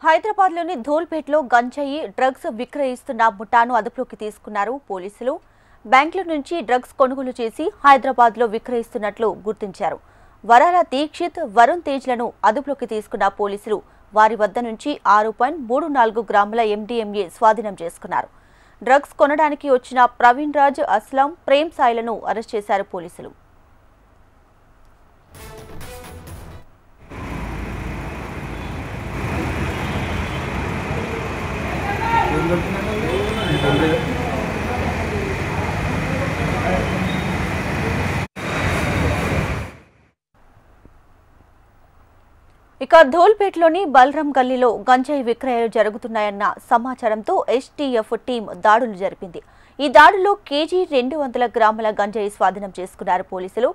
హైదరాబాద్లోని ధూల్పేట్లో గంజాయి డ్రగ్స్ విక్రయిస్తున్న ముఠాను అదుపులోకి తీసుకున్నారు పోలీసులు. బెంగళూరు నుంచి డ్రగ్స్ కొనుగోలు చేసి హైదరాబాద్లో విక్రయిస్తున్నట్లు గుర్తించారు. వరాల దీక్షిత్, వరుణ్ తేజ్లను అదుపులోకి తీసుకున్న పోలీసులు వారి వద్ద నుంచి 6.34 గ్రాముల MDMA స్వాధీనం చేసుకున్నారు. డ్రగ్స్ కొనడానికి వచ్చిన ప్రవీణ్ రాజ్, అస్లాం, ప్రేమ్ సాయిలను అరెస్ట్ చేశారు పోలీసులు. ఇక ధూల్పేట్లోని బల్రాం గల్లీలో గంజాయి విక్రయాలు జరుగుతున్నాయన్న సమాచారంతో STF టీం దాడులు జరిపింది. ఈ దాడుల్లో కేజీ 200 గ్రాముల గంజాయి స్వాధీనం చేసుకున్నారు పోలీసులు.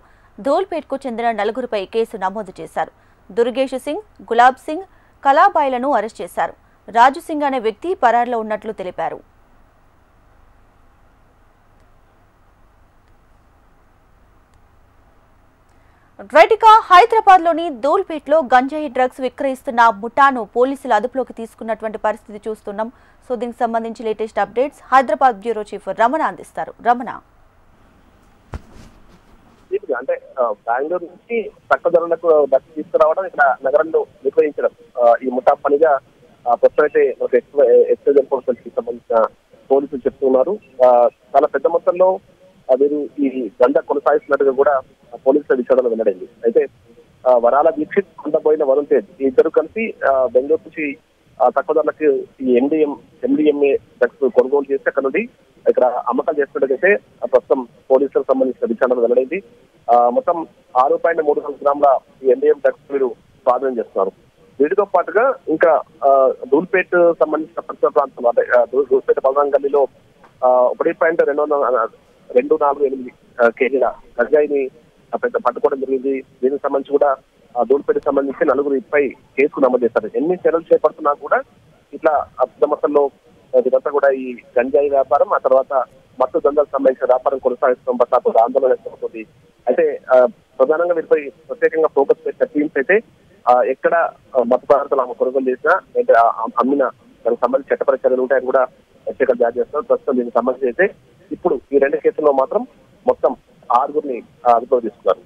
ధూల్పేట్కు చెందిన 4గురిపై కేసు నమోదు చేశారు. దుర్గేష్ సింగ్, గులాబ్ సింగ్, కలాబాయ్లను అరెస్ట్ చేశారు. రాజు సింగ్ అనే వ్యక్తి పరారులో ఉన్నట్లు తెలిపారు. హైదరాబాద్లోని ధూల్పేట్లో గంజాయి డ్రగ్స్ విక్రయిస్తున్న ముఠాను పోలీసులు అదుపులోకి తీసుకున్నటువంటి పరిస్థితి చూస్తున్నాం. సో దీనికి సంబంధించి latest updates Hyderabad bureau chief Ramana అందిస్తారు. రమణ, అంటే బెంగళూరు నుంచి తక్కువ ధరలకు డ్రగ్స్ తీసుకురావడం, ఇక్కడ నగరంలో నిర్వహించడం ఈ ముఠా పనిగా ప్రస్తుతం అయితే ఎక్సైజ్ ఎన్ఫోర్స్మెంట్ కి సంబంధించిన పోలీసులు చెప్తున్నారు. చాలా పెద్ద మొత్తంలో వీరు ఈ దందా కొనసాగిస్తున్నట్టుగా కూడా పోలీసుల విచారణ వెల్లడైంది. అయితే వరాల దీక్షిత్, కొండపోయిన వరుణ్ తేజ్ ఈ ఇద్దరు కలిసి బెంగళూరు నుంచి తక్కువ ధరలకు ఈ MDMA డ్రగ్స్ కొనుగోలు చేసి అక్కడ నుండి ఇక్కడ అమ్మకాలు చేస్తున్నట్టుగైతే ప్రస్తుతం పోలీసులకు సంబంధించిన విచారణ వెల్లడైంది. మొత్తం 6.34 గ్రాముల ఈ MDMA డ్రగ్స్ వీరు స్వాధీనం చేస్తున్నారు. వీటితో పాటుగా ఇంకా ధూల్పేట్ సంబంధించిన పరిసర ప్రాంతం, అంటే ధూల్పేట బల్రాం గల్లీలో 1.248 కేజీల గంజాయిని పట్టుకోవడం జరిగింది. దీనికి సంబంధించి కూడా ధూల్పేటకు సంబంధించి 4గురిపై కేసు నమోదు చేస్తారు. ఎన్ని చర్యలు చేపడుతున్నా కూడా ఇట్లా పెద్ద మొత్తంలో ఇదంతా కూడా ఈ గంజాయి వ్యాపారం, ఆ తర్వాత మత్తు దందాలకు సంబంధించిన వ్యాపారం కొనసాగిస్తాం పట్ల ఆందోళన వ్యక్తమవుతుంది. అయితే ప్రధానంగా వీరిపై ప్రత్యేకంగా ఫోకస్ పెట్టిన టీమ్స్ అయితే ఎక్కడ మత్తు పదార్థాలు కొనుగోలు చేసినా అంటే అమ్మిన దానికి సంబంధించి చట్టపర చర్యలు ఉంటాయని కూడా హెచ్చరికలు జారీ చేస్తున్నారు. ప్రస్తుతం దీనికి సంబంధించి అయితే ఇప్పుడు ఈ 2 కేసుల్లో మాత్రం మొత్తం 6గురిని అదుపులోకి తీసుకున్నారు.